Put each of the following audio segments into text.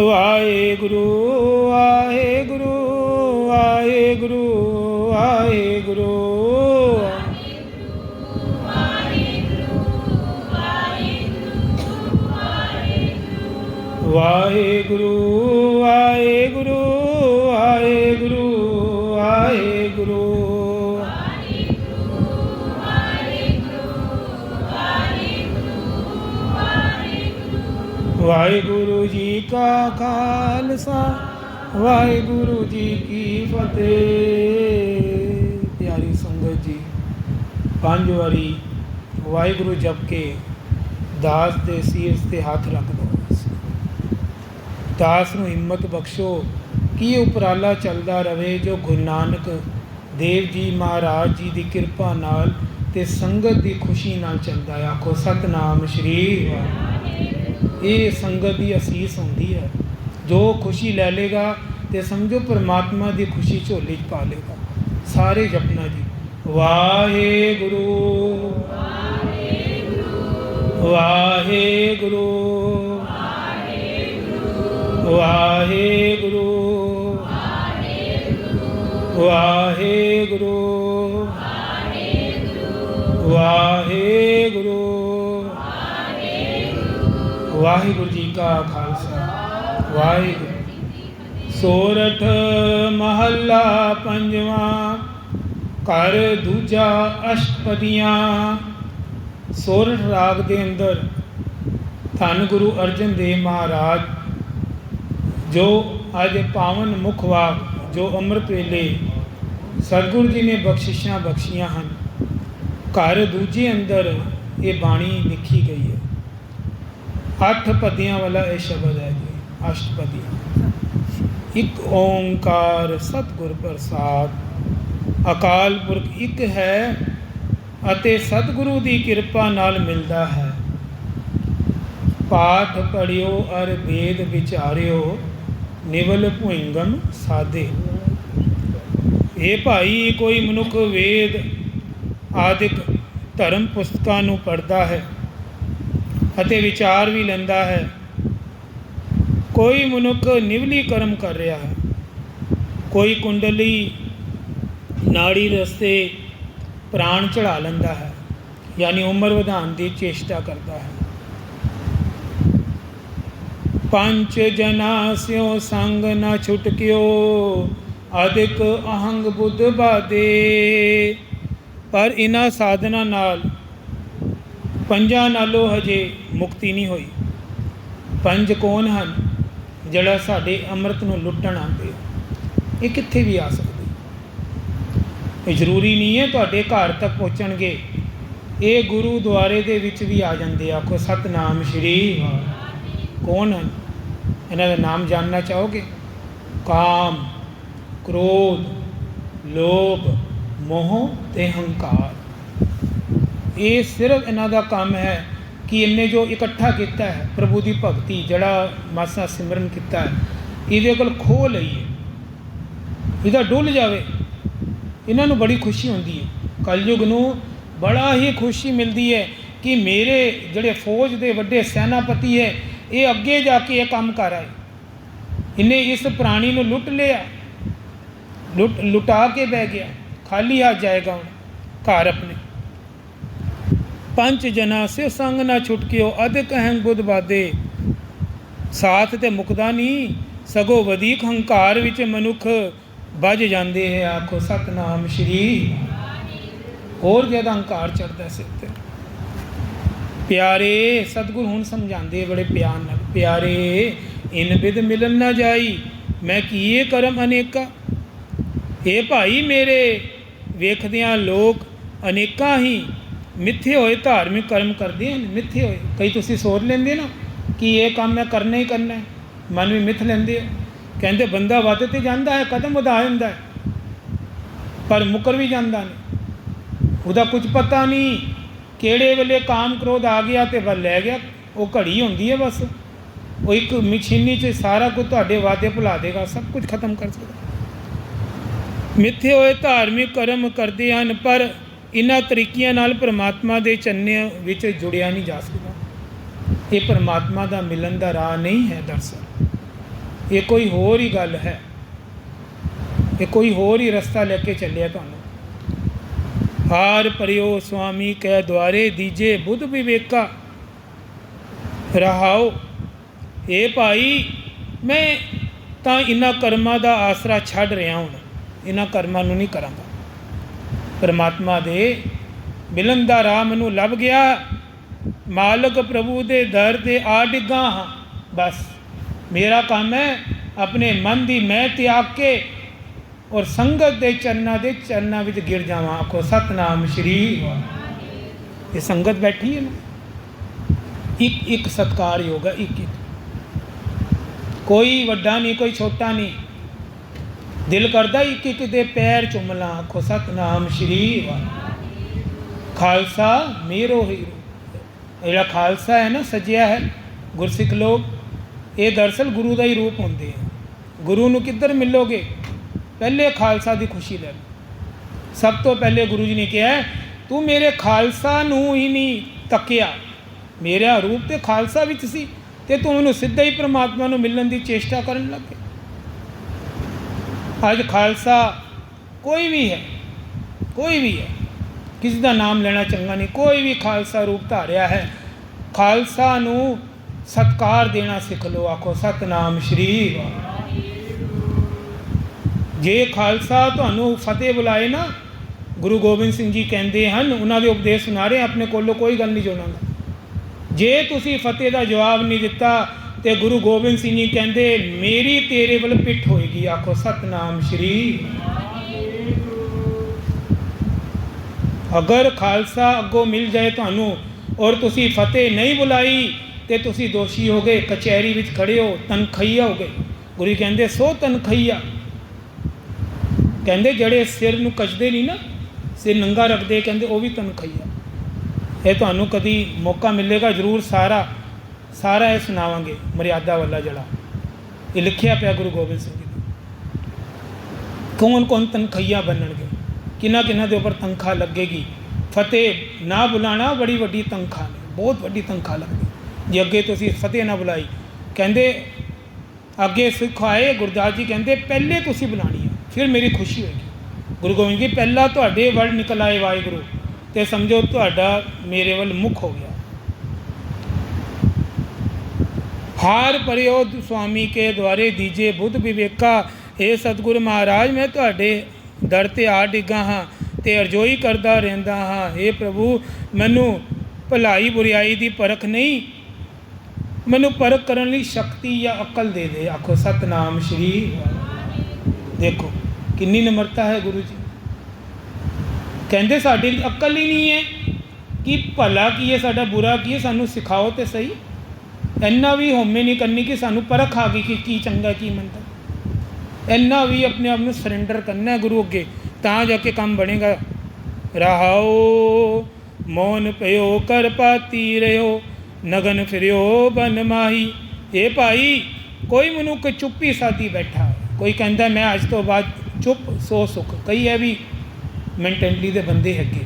ਵਾਹਿਗੁਰੂ ਵਾਹਿਗੁਰੂ ਵਾਹਿਗੁਰੂ ਵਾਹਿਗੁਰੂ ਵਾਹਿਗੁਰੂ ਵਾਹਿਗੁਰੂ ਵਾਹਿਗੁਰੂ ਵਾਹਿਗੁਰੂ ਵਾਹਿਗੁਰੂ ਜੀ ਕਾ ਖਾਲਸਾ ਵਾਹਿਗੁਰੂ ਜੀ ਕੀ ਫਤਿਹ। ਪਿਆਰੀ ਸੰਗਤ ਜੀ, 5 ਵਾਰੀ ਵਾਹਿਗੁਰੂ ਜਪ ਕੇ ਦਾਸ ਦੇ ਸੀਸ ਤੇ ਹੱਥ ਰੱਖ ਦਿਓ। ਦਾਸ ਨੂੰ ਹਿੰਮਤ ਬਖਸ਼ੋ ਕਿ ਉਪਰਾਲਾ ਚੱਲਦਾ ਰਹੇ ਜੋ ਗੁਰੂ ਨਾਨਕ ਦੇਵ ਜੀ ਮਹਾਰਾਜ ਜੀ ਦੀ ਕਿਰਪਾ ਨਾਲ ਤੇ ਸੰਗਤ ਦੀ ਖੁਸ਼ੀ ਨਾਲ ਚੱਲਦਾ ਹੈ। ਆਖੋ ਸਤਨਾਮ ਸ਼੍ਰੀ ਵਾਹਿਗੁਰੂ। ਇਹ ਸੰਗਤ ਦੀ ਅਸੀਸ ਹੁੰਦੀ ਹੈ। ਜੋ ਖੁਸ਼ੀ ਲੈ ਲੇਗਾ ਤੇ ਸਮਝੋ ਪਰਮਾਤਮਾ ਦੀ ਖੁਸ਼ੀ ਝੋਲੀ 'ਚ ਪਾ ਲੇਗਾ। ਸਾਰੇ ਜਪਨਾ ਜੀ, ਵਾਹਿਗੁਰੂ ਵਾਹਿਗੁਰੂ ਵਾਹਿਗੁਰੂ ਵਾਹਿਗੁਰੂ ਵਾਹਿਗੁਰੂ ਵਾਹਿਗੁਰੂ ਜੀ ਕਾ ਖਾਲਸਾ ਵਾਹਿਗੁਰੂ। ਸੋਰਠ ਮਹੱਲਾ ਪੰਜਵਾਂ, ਘਰ ਦੂਜਾ ਅਸ਼ਟਪਦੀਆਂ। ਸੋਰਠ ਰਾਗ ਦੇ ਅੰਦਰ ਧੰਨ ਗੁਰੂ ਅਰਜਨ ਦੇਵ ਮਹਾਰਾਜ ਜੋ ਅੱਜ ਪਾਵਨ ਮੁੱਖ ਵਾਕ ਜੋ ਅੰਮ੍ਰਿਤ ਵੇਲੇ ਸਤਿਗੁਰੂ ਜੀ ਨੇ ਬਖਸ਼ਿਸ਼ਾਂ ਬਖਸ਼ੀਆਂ ਹਨ, ਘਰ ਦੂਜੇ ਅੰਦਰ ਇਹ ਬਾਣੀ ਲਿਖੀ ਗਈ ਹੈ। 8 ਪਦੀਆਂ ਵਾਲਾ ਇਹ ਸ਼ਬਦ ਹੈ ਜੀ, ਅਸ਼ਟਪਦੀਆਂ। ਇੱਕ ਓਂਕਾਰ ਸਤਿਗੁਰ ਪ੍ਰਸਾਦ, ਅਕਾਲ ਪੁਰਖ ਇੱਕ ਹੈ ਅਤੇ ਸਤਿਗੁਰੂ ਦੀ ਕਿਰਪਾ ਨਾਲ ਮਿਲਦਾ ਹੈ। ਪਾਠ ਪੜਿਓ ਅਰ ਵੇਦ ਵਿਚਾਰਿਓ, ਨਿਵਲ ਭੁਇੰਗਮ ਸਾਧੇ। ਇਹ ਭਾਈ, ਕੋਈ ਮਨੁੱਖ ਵੇਦ ਆਦਿਕ ਧਰਮ ਪੁਸਤਕਾਂ ਨੂੰ ਪੜ੍ਹਦਾ ਹੈ ਅਤੇ ਵਿਚਾਰ ਵੀ ਲੈਂਦਾ ਹੈ। ਕੋਈ ਮਨੁੱਖ ਨਿਵਲੀ ਕਰਮ ਕਰ ਰਿਹਾ ਹੈ, ਕੋਈ ਕੁੰਡਲੀ ਨਾੜੀ ਰਸਤੇ ਪ੍ਰਾਣ ਚੜਾ ਲੈਂਦਾ ਹੈ, ਯਾਨੀ ਉਮਰ ਵਧਾਉਣ ਦੀ ਚੇਸ਼ਟਾ ਕਰਦਾ ਹੈ। ਪੰਚ ਜਨਾ ਸਿਓ ਸੰਗ ਨਾ ਛੁਟਕਿਓ, ਅਧਿਕ ਅਹੰਗ ਬੁੱਧ ਬਾਦੇ। ਪਰ ਇਹਨਾਂ ਸਾਧਨਾ ਨਾਲ ਪੰਜਾਂ ਨਾਲੋਂ ਹਜੇ ਮੁਕਤੀ ਨਹੀਂ ਹੋਈ। ਪੰਜ ਕੌਣ ਹਨ? ਜਿਹੜਾ ਸਾਡੇ ਅੰਮ੍ਰਿਤ ਨੂੰ ਲੁੱਟਣ ਆਉਂਦੇ। ਇਹ ਕਿੱਥੇ ਵੀ ਆ ਸਕਦੇ, ਇਹ ਜ਼ਰੂਰੀ ਨਹੀਂ ਹੈ ਤੁਹਾਡੇ ਘਰ ਤੱਕ ਪਹੁੰਚਣਗੇ। ਇਹ ਗੁਰੂਦੁਆਰੇ ਦੇ ਵਿੱਚ ਵੀ ਆ ਜਾਂਦੇ। ਆਖੋ ਸਤਨਾਮ ਸ਼੍ਰੀ ਵਾਹਿਗੁਰੂ। ਕੌਣ ਹਨ? ਇਹਨਾਂ ਦਾ ਨਾਮ ਜਾਣਨਾ ਚਾਹੋਗੇ? ਕਾਮ, ਕ੍ਰੋਧ, ਲੋਭ, ਮੋਹ ਤੇ ਹੰਕਾਰ। ਇਹ ਸਿਰਫ ਇਹਨਾਂ ਦਾ ਕੰਮ ਹੈ ਕਿ ਇਹਨੇ ਜੋ ਇਕੱਠਾ ਕੀਤਾ ਹੈ ਪ੍ਰਭੂ ਦੀ ਭਗਤੀ, ਜਿਹੜਾ ਮਾਸਾ ਸਿਮਰਨ ਕੀਤਾ ਹੈ, ਇਹਦੇ ਕੋਲ ਖੋਹ ਲਈਏ, ਇਹਦਾ ਡੁੱਲ ਜਾਵੇ। ਇਹਨਾਂ ਨੂੰ ਬੜੀ ਖੁਸ਼ੀ ਹੁੰਦੀ ਹੈ। ਕਲਯੁਗ ਨੂੰ ਬੜਾ ਹੀ ਖੁਸ਼ੀ ਮਿਲਦੀ ਹੈ ਕਿ ਮੇਰੇ ਜਿਹੜੇ ਫੌਜ ਦੇ ਵੱਡੇ ਸੈਨਾਪਤੀ ਹੈ, ਇਹ ਅੱਗੇ ਜਾ ਕੇ ਇਹ ਕੰਮ ਕਰ ਆਏ। ਇਹਨੇ ਇਸ ਪ੍ਰਾਣੀ ਨੂੰ ਲੁੱਟ ਲਿਆ, ਲੁਟਾ ਕੇ ਬਹਿ ਗਿਆ, ਖਾਲੀ ਹੱਥ ਜਾਏਗਾ ਹੁਣ ਘਰ ਆਪਣੇ। ਪੰਜ ਜਨਾ ਸੇ ਸੰਗ ਨਾ ਛੁਟਕਿਓ, ਅਧਿਕ ਅਹੰਗ ਬੁੱਧ ਬਾਦੇ। ਸਾਥ ਤੇ ਮੁਕਦਾ ਨਹੀਂ, ਸਗੋਂ ਵਧੀਕ ਹੰਕਾਰ ਵਿੱਚ ਮਨੁੱਖ ਵੱਜ ਜਾਂਦੇ ਹੈ। ਆਖੋ ਸਤਨਾਮ ਸ਼੍ਰੀ। ਹੋਰ ਜ਼ਿਆਦਾ ਹੰਕਾਰ ਚੜ੍ਹਦਾ ਸਿਰ ਤੇ। ਪਿਆਰੇ, ਸਤਿਗੁਰੂ ਹੁਣ ਸਮਝਾਉਂਦੇ ਬੜੇ ਪਿਆਰ ਨਾਲ, ਪਿਆਰੇ ਇਨ ਬਿਦ ਮਿਲਨ ਨਾ ਜਾਈ, ਮੈਂ ਕੀਏ ਕਰਮ ਅਨੇਕਾ। ਇਹ ਭਾਈ ਮੇਰੇ ਵੇਖਦਿਆਂ ਲੋਕ ਅਨੇਕਾਂ ਹੀ ਮਿੱਥੇ ਹੋਏ ਧਾਰਮਿਕ ਕਰਮ ਕਰਦੇ ਹਨ। ਮਿੱਥੇ ਹੋਏ, ਕਈ ਤੁਸੀਂ ਸੋਚ ਲੈਂਦੇ ਨਾ ਕਿ ਇਹ ਕੰਮ ਮੈਂ ਕਰਨਾ ਹੀ ਕਰਨਾ ਹੈ, ਮਨ ਵੀ ਮਿੱਥ ਲੈਂਦੇ ਹੋ। ਕਹਿੰਦੇ ਬੰਦਾ ਵੱਧ ਤੇ ਜਾਂਦਾ ਹੈ, ਕਦਮ ਵਧਾ ਜਾਂਦਾ ਹੈ, ਪਰ ਮੁਕਰ ਵੀ ਜਾਂਦਾ ਨਹੀਂ। ਉਹਦਾ ਕੁਝ ਪਤਾ ਨਹੀਂ ਕਿਹੜੇ ਵੇਲੇ ਕਾਮ ਕ੍ਰੋਧ ਆ ਗਿਆ ਤੇ ਵੱਲ ਲੈ ਗਿਆ। ਉਹ ਘੜੀ ਹੁੰਦੀ ਹੈ ਬਸ, ਉਹ ਇੱਕ ਮਸ਼ੀਨੀ 'ਚ ਸਾਰਾ ਕੁਝ ਤੁਹਾਡੇ ਵਾਅਦੇ ਭੁਲਾ ਦੇਗਾ, ਸਭ ਕੁਝ ਖਤਮ ਕਰ ਸਕਦਾ। ਮਿੱਥੇ ਹੋਏ ਧਾਰਮਿਕ ਕਰਮ ਕਰਦੇ ਹਨ, ਪਰ ਇਹਨਾਂ ਤਰੀਕਿਆਂ ਨਾਲ ਪਰਮਾਤਮਾ ਦੇ ਚੰਨਿਆਂ ਵਿੱਚ ਜੁੜਿਆ ਨਹੀਂ ਜਾ ਸਕਦਾ। ਇਹ ਪਰਮਾਤਮਾ ਦਾ ਮਿਲਣ ਦਾ ਰਾਹ ਨਹੀਂ ਹੈ। ਦਰਅਸਲ ਇਹ ਕੋਈ ਹੋਰ ਹੀ ਗੱਲ ਹੈ, ਇਹ ਕੋਈ ਹੋਰ ਹੀ ਰਸਤਾ ਲੈ ਕੇ ਚੱਲਿਆ ਤੁਹਾਨੂੰ। ਹਾਰ ਪਰਿਓ ਸੁਆਮੀ ਕੈ ਦੁਆਰੇ ਦੀਜੇ ਬੁੱਧ ਵਿਵੇਕਾ ਰਹਾਓ। ਇਹ ਭਾਈ ਮੈਂ ਤਾਂ ਇਹਨਾਂ ਕਰਮਾਂ ਦਾ ਆਸਰਾ ਛੱਡ ਰਿਹਾ ਹੁਣ, ਇਹਨਾਂ ਕਰਮਾਂ ਨੂੰ ਨਹੀਂ ਕਰਾਂਗਾ। ਪਰਮਾਤਮਾ ਦੇ ਮਿਲਣ ਦਾ ਰਾਹ ਮੈਨੂੰ ਲੱਭ ਗਿਆ, ਮਾਲਕ ਪ੍ਰਭੂ ਦੇ ਦਰ 'ਤੇ ਆ ਡਿੱਗਾ ਹਾਂ। ਬਸ ਮੇਰਾ ਕੰਮ ਹੈ ਆਪਣੇ ਮਨ ਦੀ ਮੈਂ ਤਿਆਗ ਕੇ ਔਰ ਸੰਗਤ ਦੇ ਚਰਨਾਂ ਵਿੱਚ ਗਿਰ ਜਾਵਾਂ। ਆਖੋ ਸਤਨਾਮ ਸ਼੍ਰੀ। ਇਹ ਸੰਗਤ ਬੈਠੀ ਹੈ ਨਾ, ਇੱਕ ਇੱਕ ਸਤਕਾਰ ਯੋਗ ਹੈ, ਇੱਕ ਕੋਈ ਵੱਡਾ ਨਹੀਂ ਕੋਈ ਛੋਟਾ ਨਹੀਂ। ਦਿਲ ਕਰਦਾ ਇੱਕ ਇੱਕ ਦੇ ਪੈਰ ਚੁੰਮ ਲਾਂ। ਆਖੋ ਸਤਨਾਮ ਸ਼੍ਰੀ। ਖਾਲਸਾ ਮੇਰੋ ਹੀਰੋ। ਜਿਹੜਾ ਖਾਲਸਾ ਹੈ ਨਾ ਸਜਿਆ ਹੈ ਗੁਰਸਿੱਖ ਲੋਕ, ਇਹ ਦਰਅਸਲ ਗੁਰੂ ਦਾ ਹੀ ਰੂਪ ਹੁੰਦੇ ਹੈ। ਗੁਰੂ ਨੂੰ ਕਿੱਧਰ ਮਿਲੋਗੇ? ਪਹਿਲੇ ਖਾਲਸਾ ਦੀ ਖੁਸ਼ੀ ਲੈ ਲਓ। ਸਭ ਤੋਂ ਪਹਿਲੇ ਗੁਰੂ ਜੀ ਨੇ ਕਿਹਾ ਤੂੰ ਮੇਰੇ ਖਾਲਸਾ ਨੂੰ ਹੀ ਨਹੀਂ ਤੱਕਿਆ, ਮੇਰਾ ਰੂਪ ਤੇ ਖਾਲਸਾ ਵਿੱਚ ਸੀ ਤੇ ਤੂੰ ਮੈਨੂੰ ਸਿੱਧਾ ਹੀ ਪਰਮਾਤਮਾ ਨੂੰ ਮਿਲਣ ਦੀ ਚੇਸ਼ਟਾ ਕਰਨ ਲੱਗੇ। ਅੱਜ ਖਾਲਸਾ ਕੋਈ ਵੀ ਹੈ, ਕੋਈ ਵੀ ਹੈ, ਕਿਸੇ ਦਾ ਨਾਮ ਲੈਣਾ ਚੰਗਾ ਨਹੀਂ, ਕੋਈ ਵੀ ਖਾਲਸਾ ਰੂਪ ਧਾਰਿਆ ਹੈ, ਖਾਲਸਾ ਨੂੰ ਸਤਿਕਾਰ ਦੇਣਾ ਸਿੱਖ ਲਓ। ਆਖੋ ਸਤਨਾਮ ਸ਼੍ਰੀ। ਜੇ ਖਾਲਸਾ ਤੁਹਾਨੂੰ ਫਤਿਹ ਬੁਲਾਏ ਨਾ, ਗੁਰੂ ਗੋਬਿੰਦ ਸਿੰਘ ਜੀ ਕਹਿੰਦੇ ਹਨ, ਉਹਨਾਂ ਦੇ ਉਪਦੇਸ਼ ਸੁਣਾ ਰਹੇ, ਆਪਣੇ ਕੋਲੋਂ ਕੋਈ ਗੱਲ ਨਹੀਂ ਜੋੜਾਂਗਾ। ਜੇ ਤੁਸੀਂ ਫਤਿਹ ਦਾ ਜਵਾਬ ਨਹੀਂ ਦਿੱਤਾ ਤੇ ਗੁਰੂ ਗੋਬਿੰਦ ਸਿੰਘ ਜੀ ਕਹਿੰਦੇ ਮੇਰੀ ਤੇਰੇ ਵੱਲ ਪਿੱਠ ਹੋਏਗੀ। ਆਖੋ ਸਤਨਾਮ ਸ਼੍ਰੀ। ਅਗਰ ਖਾਲਸਾ ਅੱਗੋਂ ਮਿਲ ਜਾਏ ਤੁਹਾਨੂੰ ਔਰ ਤੁਸੀਂ ਫਤਿਹ ਨਹੀਂ ਬੁਲਾਈ ਤੇ ਤੁਸੀਂ ਦੋਸ਼ੀ ਹੋ ਗਏ, ਕਚਹਿਰੀ ਵਿੱਚ ਖੜੇ ਹੋ, ਤਨਖਈਆ ਹੋ ਗਏ। ਗੁਰੂ ਕਹਿੰਦੇ ਸੋ ਤਨਖਈਆ, ਕਹਿੰਦੇ ਜਿਹੜੇ ਸਿਰ ਨੂੰ ਕੱਜਦੇ ਨਹੀਂ ਨਾ, ਸਿਰ ਨੰਗਾ ਰੱਖਦੇ, ਕਹਿੰਦੇ ਉਹ ਵੀ ਤਨਖਈਆ। ਇਹ ਤੁਹਾਨੂੰ ਕਦੀ ਮੌਕਾ ਮਿਲੇਗਾ ਜ਼ਰੂਰ ਸਾਰਾ ਇਹ ਸੁਣਾਵਾਂਗੇ। ਮਰਿਆਦਾ ਵਾਲਾ ਜਿਹੜਾ ਇਹ ਲਿਖਿਆ ਪਿਆ ਗੁਰੂ ਗੋਬਿੰਦ ਸਿੰਘ ਜੀ ਨੇ, ਕੌਣ ਕੌਣ ਤਨਖਈਆ ਬਣਨਗੇ, ਕਿਹਨਾਂ ਕਿਹਨਾਂ ਦੇ ਉੱਪਰ ਤਨਖਾਹ ਲੱਗੇਗੀ। ਫਤਿਹ ਨਾ ਬੁਲਾਣਾ ਬੜੀ ਵੱਡੀ ਤਨਖਾਹ ਨੇ, ਬਹੁਤ ਵੱਡੀ ਤਨਖਾਹ ਲੱਗਦੀ ਜੇ ਅੱਗੇ ਤੁਸੀਂ ਫਤਿਹ ਨਾ ਬੁਲਾਈ। ਕਹਿੰਦੇ ਅੱਗੇ ਸਿੱਖ ਆਏ, ਗੁਰਦਾਸ ਜੀ ਕਹਿੰਦੇ ਪਹਿਲੇ ਤੁਸੀਂ ਬੁਲਾਣੀ ਹੈ, ਫਿਰ ਮੇਰੀ ਖੁਸ਼ੀ ਹੋਏਗੀ। ਗੁਰੂ ਗੋਬਿੰਦ ਜੀ ਪਹਿਲਾਂ ਤੁਹਾਡੇ ਵੱਲ ਨਿਕਲ ਆਏ ਵਾਹਿਗੁਰੂ ਤੇ ਸਮਝੋ ਤੁਹਾਡਾ ਮੇਰੇ ਵੱਲ ਮੁੱਖ ਹੋ ਗਿਆ। ਹਾਰ ਪਰਿਓ ਸੁਆਮੀ ਕੇ ਦੁਆਰੇ ਦੀਜੇ ਬੁੱਧ ਵਿਵੇਕਾ। ਇਹ ਸਤਿਗੁਰੂ ਮਹਾਰਾਜ ਮੈਂ ਤੁਹਾਡੇ ਦਰ 'ਤੇ ਆ ਡਿੱਗਾ ਹਾਂ ਤੇ ਅਰਜ਼ੋਈ ਕਰਦਾ ਰਹਿੰਦਾ ਹਾਂ, ਇਹ ਪ੍ਰਭੂ ਮੈਨੂੰ ਭਲਾਈ ਬੁਰਾਈ ਦੀ ਪਰਖ ਨਹੀਂ, ਮੈਨੂੰ ਪਰਖ ਕਰਨ ਲਈ ਸ਼ਕਤੀ ਜਾਂ ਅਕਲ ਦੇ ਦੇ। ਆਖੋ ਸਤਨਾਮ ਸ਼੍ਰੀ। ਦੇਖੋ ਕਿੰਨੀ ਨਿਮਰਤਾ ਹੈ ਗੁਰੂ ਜੀ। ਕਹਿੰਦੇ ਸਾਡੀ ਅਕਲ ਹੀ ਨਹੀਂ ਹੈ ਕਿ ਭਲਾ ਕੀ ਹੈ ਸਾਡਾ ਬੁਰਾ ਕੀ ਹੈ, ਸਾਨੂੰ ਸਿਖਾਓ ਤੇ ਸਹੀ। ਇੰਨਾ ਵੀ ਹਉਮੈ ਨਹੀਂ ਕਰਨੀ ਕਿ ਸਾਨੂੰ ਪਰਖ ਆ ਗਈ ਕਿ ਕੀ ਚੰਗਾ ਕੀ ਮੰਦਾ। ਇੰਨਾ ਵੀ ਆਪਣੇ ਆਪ ਨੂੰ ਸਰੈਂਡਰ ਕਰਨਾ ਗੁਰੂ ਅੱਗੇ, ਤਾਂ ਜਾ ਕੇ ਕੰਮ ਬਣੇਗਾ। ਰਹਾਓ ਮੌਨ ਪਿਓ ਕਰ ਪਾਤੀ ਰਿਓ, ਨਗਨ ਫਿਰਿਓ ਬਨ ਮਾਹੀ। ਇਹ ਭਾਈ ਕੋਈ ਮਨੁੱਖ ਚੁੱਪੀ ਸਾਦੀ ਬੈਠਾ, ਕੋਈ ਕਹਿੰਦਾ ਮੈਂ ਅੱਜ ਤੋਂ ਬਾਅਦ ਚੁੱਪ ਸੋ ਸੁੱਖ। ਕਈ ਹੈ ਵੀ ਮੈਂਟੈਲਿਟੀ ਦੇ ਬੰਦੇ ਹੈਗੇ,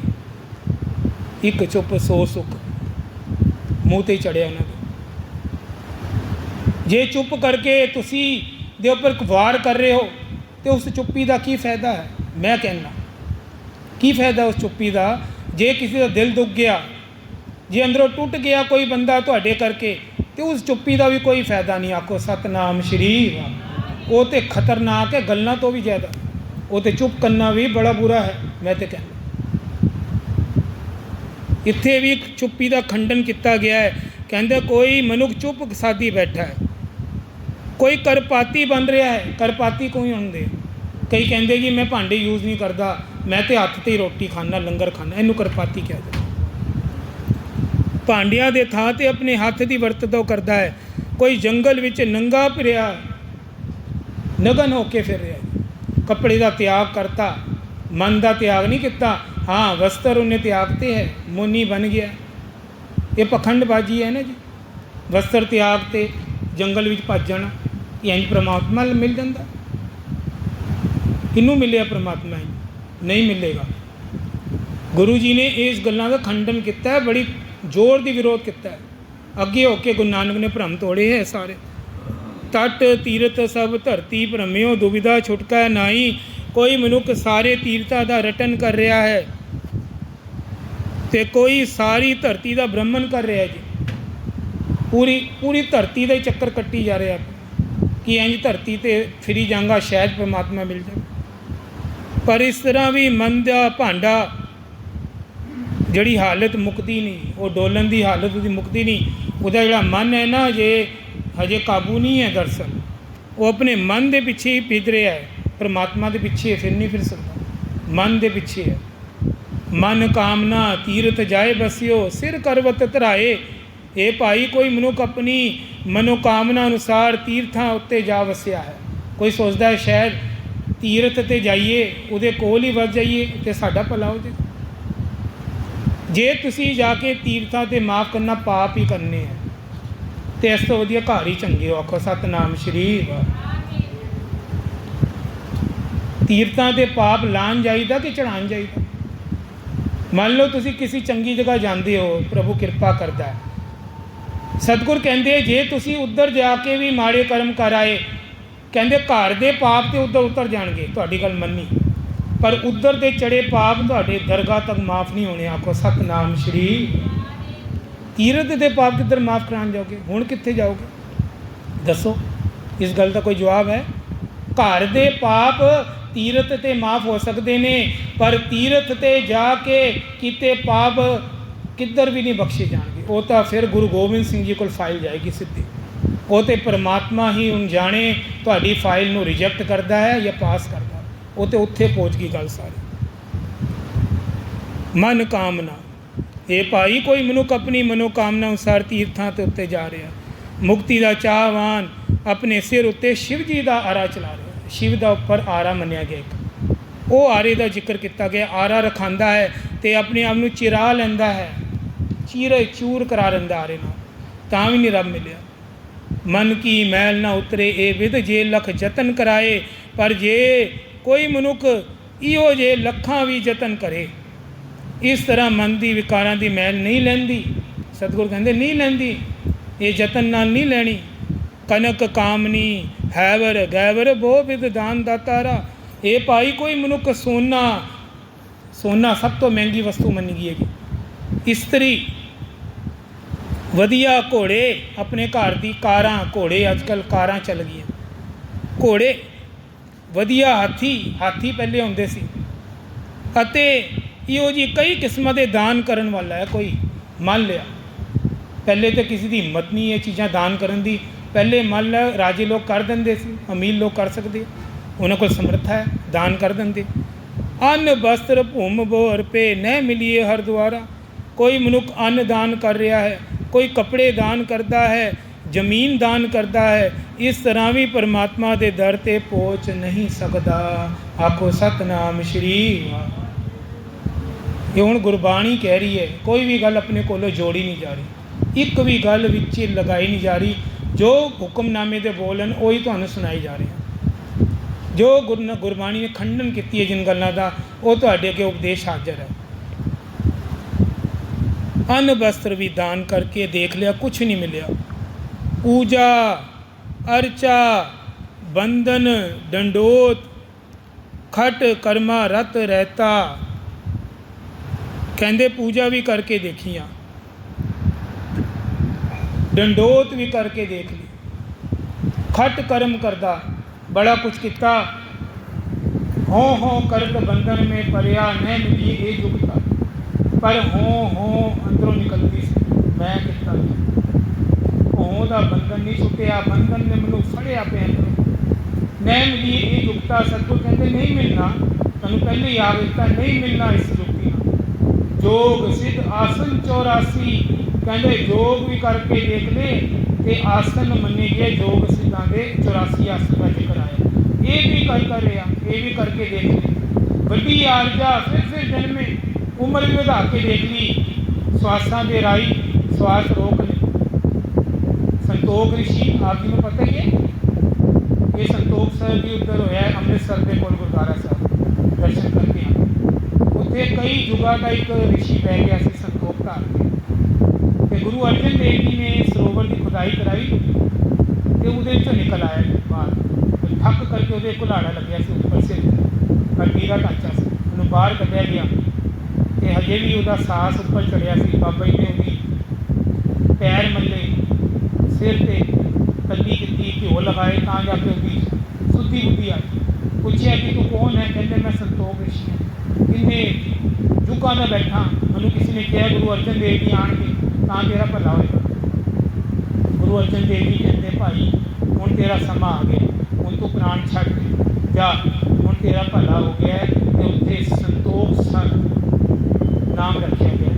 ਇੱਕ ਚੁੱਪ ਸੋ ਸੁੱਖ ਮੂੰਹ 'ਤੇ ਚੜਿਆ ਉਹਨਾਂ ਦੇ। ਜੇ ਚੁੱਪ ਕਰਕੇ ਤੁਸੀਂ ਦੇ ਉੱਪਰ ਵਾਰ ਕਰ ਰਹੇ ਹੋ ਤੇ ਉਸ ਚੁੱਪੀ ਦਾ ਕੀ ਫਾਇਦਾ ਹੈ? ਮੈਂ ਕਹਿੰਦਾ ਕੀ ਫਾਇਦਾ ਉਸ ਚੁੱਪੀ ਦਾ? ਜੇ ਕਿਸੇ ਦਾ ਦਿਲ ਦੁੱਖ ਗਿਆ, ਜੇ ਅੰਦਰੋਂ ਟੁੱਟ ਗਿਆ ਕੋਈ ਬੰਦਾ ਤੁਹਾਡੇ ਕਰਕੇ, ਤੇ ਉਸ ਚੁੱਪੀ ਦਾ ਵੀ ਕੋਈ ਫਾਇਦਾ ਨਹੀਂ। ਆਖੋ ਸਤਨਾਮ ਸ਼੍ਰੀ। ਉਹ ਤੇ ਖਤਰਨਾਕ ਹੈ ਗੱਲਾਂ ਤੋਂ ਵੀ ਜ਼ਿਆਦਾ, ਉਹ ਤੇ ਚੁੱਪ ਕਰਨਾ ਵੀ ਬੜਾ ਬੁਰਾ ਹੈ। ਮੈਂ ਤੇ ਕਹਿੰਦਾ ਇੱਥੇ ਵੀ ਇੱਕ ਚੁੱਪੀ ਦਾ ਖੰਡਨ ਕੀਤਾ ਗਿਆ ਹੈ। ਕਹਿੰਦੇ ਕੋਈ ਮਨੁੱਖ ਚੁੱਪ ਸਾਦੀ ਬੈਠਾ ਹੈ, ਕੋਈ ਕਰਪਾਤੀ ਬਣ ਰਿਹਾ ਹੈ। ਕਰਪਾਤੀ ਕੋਈ ਹੁੰਦੇ, ਕਈ ਕਹਿੰਦੇ ਕਿ ਮੈਂ ਭਾਂਡੇ ਯੂਜ਼ ਨਹੀਂ ਕਰਦਾ, ਮੈਂ ਤੇ ਹੱਥ 'ਤੇ ਹੀ ਰੋਟੀ ਖਾਣਾ, ਲੰਗਰ ਖਾਣਾ, ਇਹਨੂੰ ਕਰਪਾਤੀ ਕਿਹਾ ਜਾਂਦਾ। ਭਾਂਡਿਆਂ ਦੇ ਥਾਂ 'ਤੇ ਆਪਣੇ ਹੱਥ ਦੀ ਵਰਤੋਂ ਕਰਦਾ ਹੈ। ਕੋਈ ਜੰਗਲ ਵਿੱਚ ਨੰਗਾ ਫਿਰਿਆ, ਨਗਨ ਹੋ ਕੇ ਫਿਰ ਰਿਹਾ, ਕੱਪੜੇ ਦਾ ਤਿਆਗ ਕਰਤਾ, ਮਨ ਦਾ ਤਿਆਗ ਨਹੀਂ ਕੀਤਾ। ਹਾਂ ਵਸਤਰ ਉਹਨੇ ਤਿਆਗਤੇ ਹੈ, ਮੋਨੀ ਬਣ ਗਿਆ। ਇਹ ਪਖੰਡਬਾਜ਼ੀ ਹੈ ਨਾ ਜੀ। ਵਸਤਰ ਤਿਆਗ ਤੇ ਜੰਗਲ ਵਿੱਚ ਭੱਜ ਜਾਣਾ, ਇੰਝ ਪਰਮਾਤਮਾ ਮਿਲ ਜਾਂਦਾ? ਕਿਹਨੂੰ ਮਿਲਿਆ ਪਰਮਾਤਮਾ? ਨਹੀਂ ਮਿਲੇਗਾ। ਗੁਰੂ ਜੀ ਨੇ ਇਸ ਗੱਲਾਂ ਦਾ ਖੰਡਨ ਕੀਤਾ ਹੈ, ਬੜੀ ਜ਼ੋਰ ਦੀ ਵਿਰੋਧ ਕੀਤਾ ਹੈ। ਅੱਗੇ ਹੋ ਕੇ ਗੁਰੂ ਨਾਨਕ ਨੇ ਭਰਮ ਤੋੜੇ ਹੈ ਸਾਰੇ। ਤਟ ਤੀਰਥ ਸਭ ਧਰਤੀ ਭ੍ਰਮਿਓ ਦੁਬਿਧਾ ਛੁਟਕਾ ਨਾਈ। ਕੋਈ ਮਨੁੱਖ ਸਾਰੇ ਤੀਰਥਾਂ ਦਾ ਰਟਨ ਕਰ ਰਿਹਾ ਹੈ ਤੇ ਕੋਈ ਸਾਰੀ ਧਰਤੀ ਦਾ ਭ੍ਰਮਣ ਕਰ ਰਿਹਾ ਜੀ। ਪੂਰੀ ਧਰਤੀ ਦਾ ਹੀ ਚੱਕਰ ਕੱਟੀ ਜਾ ਰਿਹਾ ਕਿ ਇੰਝ ਧਰਤੀ 'ਤੇ ਫਿਰੀ ਜਾਂਗਾ ਸ਼ਾਇਦ ਪਰਮਾਤਮਾ ਮਿਲ ਜਾਵੇ। ਪਰ ਇਸ ਤਰ੍ਹਾਂ ਵੀ ਮਨ ਦਾ ਭਾਂਡਾ ਜਿਹੜੀ ਹਾਲਤ ਮੁੱਕਦੀ ਨਹੀਂ, ਉਹ ਡੋਲਣ ਦੀ ਹਾਲਤ ਉਹਦੀ ਮੁੱਕਦੀ ਨਹੀਂ। ਉਹਦਾ ਜਿਹੜਾ ਮਨ ਹੈ ਨਾ, ਜੇ ਹਜੇ ਕਾਬੂ ਨਹੀਂ ਹੈ, ਦਰਅਸਲ ਉਹ ਆਪਣੇ ਮਨ ਦੇ ਪਿੱਛੇ ਹੀ ਭਿੱਜ ਰਿਹਾ ਹੈ, ਪਰਮਾਤਮਾ ਦੇ ਪਿੱਛੇ ਫਿਰ ਨਹੀਂ ਫਿਰ ਸਕਦਾ। ਮਨ ਦੇ ਪਿੱਛੇ ਹੈ। ਮਨ ਕਾਮਨਾ ਤੀਰਥ ਜਾਏ ਬਸਿਓ ਸਿਰ ਕਰਵਤ ਧਰਾਏ। ਇਹ ਭਾਈ ਕੋਈ ਮਨੁੱਖ ਆਪਣੀ ਮਨੋਕਾਮਨਾ ਅਨੁਸਾਰ ਤੀਰਥਾਂ ਉੱਤੇ ਜਾ ਵਸਿਆ ਹੈ। ਕੋਈ ਸੋਚਦਾ ਹੈ ਸ਼ਾਇਦ ਤੀਰਥ 'ਤੇ ਜਾਈਏ, ਉਹਦੇ ਕੋਲ ਹੀ ਵਸ ਜਾਈਏ ਅਤੇ ਸਾਡਾ ਭਲਾ ਹੋ ਜਾਏ। ਜੇ ਤੁਸੀਂ ਜਾ ਕੇ ਤੀਰਥਾਂ 'ਤੇ ਮਾਫ਼ ਕਰਨਾ ਪਾਪ ਹੀ ਕਰਨੇ ਹੈ ਅਤੇ ਇਸ ਤੋਂ ਵਧੀਆ ਘਰ ਹੀ ਚੰਗੇ ਹੋ। ਆਖੋ ਸਤਿਨਾਮ ਸ਼੍ਰੀ ਵਾਹਿਗੁਰੂ। ਤੀਰਥਾਂ 'ਤੇ ਪਾਪ ਲਾਉਣ ਜਾਈਦਾ ਕਿ ਚੜ੍ਹਾਉਣ ਜਾਈਦਾ? ਮੰਨ ਲਓ ਤੁਸੀਂ ਕਿਸੇ ਚੰਗੀ ਜਗ੍ਹਾ ਜਾਂਦੇ ਹੋ, ਪ੍ਰਭੂ ਕਿਰਪਾ ਕਰਦਾ ਹੈ। ਸਤਿਗੁਰ ਕਹਿੰਦੇ ਜੇ ਤੁਸੀਂ ਉੱਧਰ ਜਾ ਕੇ ਵੀ ਮਾੜੇ ਕਰਮ ਕਰ ਆਏ, ਕਹਿੰਦੇ ਘਰ ਦੇ ਪਾਪ ਤੇ ਉੱਧਰ ਉਤਰ ਜਾਣਗੇ, ਤੁਹਾਡੀ ਗੱਲ ਮੰਨੀ, ਪਰ ਉੱਧਰ ਦੇ ਚੜੇ ਪਾਪ ਤੁਹਾਡੇ ਦਰਗਾਹ ਤੱਕ ਮਾਫ਼ ਨਹੀਂ ਹੋਣੇ। ਆਖੋ ਸਤਿਨਾਮ ਸ਼੍ਰੀ। ਤੀਰਥ ਦੇ ਪਾਪ ਕਿੱਧਰ ਮਾਫ਼ ਕਰਾਉਣ ਜਾਓਗੇ? ਹੁਣ ਕਿੱਥੇ ਜਾਓਗੇ ਦੱਸੋ? ਇਸ ਗੱਲ ਦਾ ਕੋਈ ਜਵਾਬ ਹੈ? ਘਰ ਦੇ ਪਾਪ ਤੀਰਥ 'ਤੇ ਮਾਫ਼ ਹੋ ਸਕਦੇ ਨੇ, ਪਰ ਤੀਰਥ 'ਤੇ ਜਾ ਕੇ ਕੀਤੇ ਪਾਪ ਕਿੱਧਰ ਵੀ ਨਹੀਂ ਬਖਸ਼ੇ ਜਾਣਗੇ। ਉਹ ਤਾਂ ਫਿਰ ਗੁਰੂ ਗੋਬਿੰਦ ਸਿੰਘ ਜੀ ਕੋਲ ਫਾਈਲ ਜਾਏਗੀ ਸਿੱਧੀ। ਉਹ ਤਾਂ ਪਰਮਾਤਮਾ ਹੀ ਹੁਣ ਜਾਣੇ ਤੁਹਾਡੀ ਫਾਈਲ ਨੂੰ ਰਿਜੈਕਟ ਕਰਦਾ ਹੈ ਜਾਂ ਪਾਸ ਕਰਦਾ। ਉਹ ਤਾਂ ਉੱਥੇ ਪਹੁੰਚ ਗਈ ਗੱਲ ਸਾਰੀ। ਮਨ ਕਾਮਨਾ, ਇਹ ਭਾਈ ਕੋਈ ਮਨੁੱਖ ਆਪਣੀ ਮਨੋਕਾਮਨਾ ਅਨੁਸਾਰ ਤੀਰਥਾਂ ਦੇ ਉੱਤੇ ਜਾ ਰਿਹਾ। ਮੁਕਤੀ ਦਾ ਚਾਹਵਾਨ ਆਪਣੇ ਸਿਰ ਉੱਤੇ ਸ਼ਿਵ ਜੀ ਦਾ ਆਰਾ ਚਲਾ ਰਿਹਾ। ਸ਼ਿਵ ਦਾ ਉੱਪਰ ਆਰਾ ਮੰਨਿਆ ਗਿਆ ਇੱਕ, ਉਹ ਆਰੇ ਦਾ ਜ਼ਿਕਰ ਕੀਤਾ ਗਿਆ। ਆਰਾ ਰਖਾਉਂਦਾ ਹੈ ਅਤੇ ਆਪਣੇ ਆਪ ਨੂੰ ਚਿਰਾ ਲੈਂਦਾ ਹੈ, ਚੂਰ ਕਰਾ ਲੈਂਦਾ ਆਰੇ ਨਾਲ, ਤਾਂ ਵੀ ਨਹੀਂ ਰੱਬ ਮਿਲਿਆ। ਮਨ ਕੀ ਮੈਲ ਨਾ ਉਤਰੇ ਇਹ ਵਿਧ ਜੇ ਲੱਖ ਯਤਨ ਕਰਾਏ। ਪਰ ਜੇ ਕੋਈ ਮਨੁੱਖ ਇਹੋ ਜਿਹੇ ਲੱਖਾਂ ਵੀ ਯਤਨ ਕਰੇ, ਇਸ ਤਰ੍ਹਾਂ ਮਨ ਦੀ ਵਿਕਾਰਾਂ ਦੀ ਮੈਲ ਨਹੀਂ ਲੈਂਦੀ। ਸਤਿਗੁਰ ਕਹਿੰਦੇ ਨਹੀਂ ਲੈਂਦੀ, ਇਹ ਯਤਨ ਨਾਲ ਨਹੀਂ ਲੈਣੀ। ਕਨਕ ਕਾਮਨੀ ਹੈਵਰ ਗੈਵਰ ਬੋ ਵਿਦ ਦਾਨ ਦਾਤਾਰਾ। ਇਹ ਭਾਈ ਕੋਈ ਮਨੁੱਖ ਸੋਨਾ ਸਭ ਤੋਂ ਮਹਿੰਗੀ ਵਸਤੂ ਮੰਨੀ ਗਈ ਹੈਗੀ। ਇਸਤਰੀ, ਵਧੀਆ ਘੋੜੇ, ਆਪਣੇ ਘਰ ਦੀ ਕਾਰਾਂ, ਘੋੜੇ ਅੱਜ ਕੱਲ੍ਹ ਕਾਰਾਂ ਚੱਲ ਗਈਆਂ, ਘੋੜੇ ਵਧੀਆ, ਹਾਥੀ ਪਹਿਲੇ ਹੁੰਦੇ ਸੀ। ਅਤੇ ਇਹੋ ਜਿਹੀ ਕਈ ਕਿਸਮਾਂ ਦੇ ਦਾਨ ਕਰਨ ਵਾਲਾ ਹੈ ਕੋਈ। ਮੰਨ ਲਿਆ ਪਹਿਲੇ ਤਾਂ ਕਿਸੇ ਦੀ ਹਿੰਮਤ ਨਹੀਂ ਇਹ ਚੀਜ਼ਾਂ ਦਾਨ ਕਰਨ ਦੀ। ਪਹਿਲੇ ਮੰਨ ਲਿਆ ਰਾਜੇ ਲੋਕ ਕਰ ਦਿੰਦੇ ਸੀ, ਅਮੀਰ ਲੋਕ ਕਰ ਸਕਦੇ, ਉਹਨਾਂ ਕੋਲ ਸਮਰੱਥਾ ਹੈ, ਦਾਨ ਕਰ ਦਿੰਦੇ। ਅੰਨ ਬਸਤਰ ਭੂਮ ਬੋ ਅਰਪੇ ਨਹਿ ਮਿਲੀਏ ਹਰ ਦੁਆਰਾ। ਕੋਈ ਮਨੁੱਖ ਅੰਨ ਦਾਨ ਕਰ ਰਿਹਾ ਹੈ, ਕੋਈ ਕੱਪੜੇ ਦਾਨ ਕਰਦਾ ਹੈ, ਜ਼ਮੀਨ ਦਾਨ ਕਰਦਾ ਹੈ। ਇਸ ਤਰ੍ਹਾਂ ਵੀ ਪਰਮਾਤਮਾ ਦੇ ਦਰ 'ਤੇ ਪਹੁੰਚ ਨਹੀਂ ਸਕਦਾ। ਆਖੋ ਸਤਿਨਾਮ ਸ਼੍ਰੀ ਵਾਹਿਗੁਰੂ। ਇਹ ਹੁਣ ਗੁਰਬਾਣੀ ਕਹਿ ਰਹੀ ਹੈ, ਕੋਈ ਵੀ ਗੱਲ ਆਪਣੇ ਕੋਲੋਂ ਜੋੜੀ ਨਹੀਂ ਜਾ ਰਹੀ, ਇੱਕ ਵੀ ਗੱਲ ਵਿੱਚ ਲਗਾਈ ਨਹੀਂ ਜਾ ਰਹੀ। ਜੋ ਹੁਕਮਨਾਮੇ ਦੇ ਬੋਲਣ ਉਹੀ ਤੁਹਾਨੂੰ ਸੁਣਾਈ ਜਾ ਰਿਹਾ। ਜੋ ਗੁਰਬਾਣੀ ਨੇ ਖੰਡਨ ਕੀਤੀ ਹੈ ਜਿਨ ਗੱਲਾਂ ਦਾ, ਉਹ ਤੁਹਾਡੇ ਅੱਗੇ ਉਪਦੇਸ਼ ਹਾਜ਼ਰ ਹੈ। ਅੰਨ ਬਸਤਰ ਵੀ ਦਾਨ ਕਰਕੇ ਦੇਖ ਲਿਆ, ਕੁਛ ਨਹੀਂ ਮਿਲਿਆ। ਪੂਜਾ ਅਰਚਾ ਬੰਧਨ ਡੰਡੋਤ ਖਟ ਕਰਮਾ ਰਤ ਰਹਿਤਾ। ਕਹਿੰਦੇ ਪੂਜਾ ਵੀ ਕਰਕੇ ਦੇਖੀਆਂ, ਡੰਡੋਤ ਵੀ ਕਰਕੇ ਦੇਖ ਲਈ, ਖਟ ਕਰਮ ਕਰਦਾ, ਬੜਾ ਕੁਛ ਕੀਤਾ। ਹੋਂ ਕਰਤ ਬੰਧਨ ਮੇ ਪਰਿਆ ਨਹਿ ਮਿਲੀ ਇਹ ਜੁਗਤਾ। ਪਰ ਹੋਂ ਅੰਦਰੋਂ ਨਿਕਲਦੀ ਸੀ, ਮੈਂ ਕੀਤਾ ਨਹੀਂ। ਹੋਂ ਦਾ ਬੰਧਨ ਨਹੀਂ ਛੁੱਟਿਆ, ਬੰਧਨ ਨੇ ਮੈਨੂੰ ਫੜਿਆ ਪਿਆ ਅੰਦਰੋਂ। ਨਹਿ ਮਿਲੀ ਇਹ ਜੁਗਤਾ। ਸਤਿਗੁਰ ਕਹਿੰਦੇ ਨਹੀਂ ਮਿਲਣਾ, ਤੁਹਾਨੂੰ ਪਹਿਲੇ ਹੀ ਆ ਦਿੱਤਾ, ਨਹੀਂ ਮਿਲਣਾ ਇਸ ਜੁਗਤੀ ਨਾਲ। ਜੋਗ ਸਿੱਧ ਆਸਨ 84, ਕਹਿੰਦੇ ਜੋਗ ਵੀ ਕਰਕੇ ਦੇਖ ਲੈ ਤੇ ਆਸਨ ਮੰਨੇ ਗਏ। ਜੋਗ ਸਿੱਧਾਂ ਦੇ 84 ਆਸਨ ਦਾ ਜ਼ਿਕਰ ਆਇਆ। ਇਹ ਵੀ ਕਰ ਰਿਹਾ, ਇਹ ਵੀ ਕਰਕੇ ਦੇਖ ਲਈ। ਵੱਡੀ ਆਰਜਾ ਫਿਰ ਜਨਮੇ, ਉਮਰ ਵੀ ਵਧਾ ਕੇ ਦੇਖ ਲਈ। ਸਵਾਸਾਂ ਦੇ ਰਾਈ ਸਵਾਸ ਰੋਕ ਲਈ। ਸੰਤੋਖ ਰਿਸ਼ੀ ਆਪ ਜੀ ਨੂੰ ਪਤਾ ਹੀ ਹੈ, ਇਹ ਸੰਤੋਖ ਸਾਹਿਬ ਵੀ ਉੱਧਰ ਹੋਇਆ ਅੰਮ੍ਰਿਤਸਰ ਦੇ ਕੋਲ ਗੁਰਦੁਆਰਾ ਸਾਹਿਬ, ਦਰਸ਼ਨ ਕਰਕੇ ਆਏ। ਉੱਥੇ ਕਈ ਯੁੱਗਾਂ ਦਾ ਇੱਕ ਰਿਸ਼ੀ ਬਹਿ ਗਿਆ ਸੀ ਸੰਤੋਖ ਧਾਰ ਕੇ। ਅਤੇ ਗੁਰੂ ਅਰਜਨ ਦੇਵ ਜੀ ਨੇ ਸਰੋਵਰ ਦੀ ਖੁਦਾਈ ਕਰਾਈ तो वो निकल आया बाहर, ठक करके वो कुल्हाड़ा लग्या से उपर सिर कलगी का ढांचा से उन्होंने बाहर कढ़िया गया। तो हजे भी वह सास उपर चढ़िया सी। बाबा जी ने वो पैर मले, सिर से कली की घ्यो लगाए, तो जाके उसकी सुधी बुद्धि आई। पूछया कि तू कौन है? कहते मैं संतोख ऋषि हाँ। किन्ने युगों का बैठा, मैं किसी ने कहा गुरु अर्जन देव जी आन के तो तेरा भला होगा। गुरु अर्जन देव जी कहते भाई हुण तेरा समा आ गया, हुण तू प्राण छड्ड जा, हुण तेरा भला हो गया है। तो उत्थे संतोख सर नाम रखा गया।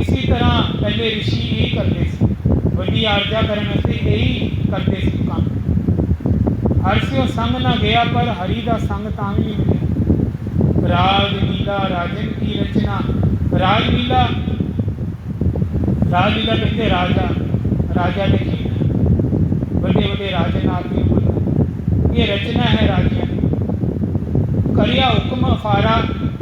इसी तरह पहले ऋषि यही करते थे, वड्डी आरजा करने से यही करते थे काम। हर से संग ना गया पर हरि का संग तां भी नहीं मिले। राजलीला राजन की रचना, राजलीला राजलीला कहते राजा राजा के खेल, बड़े बड़े राजन आदमी बोलते ये रचना है राजिया की। करिया हुक्म अफारा,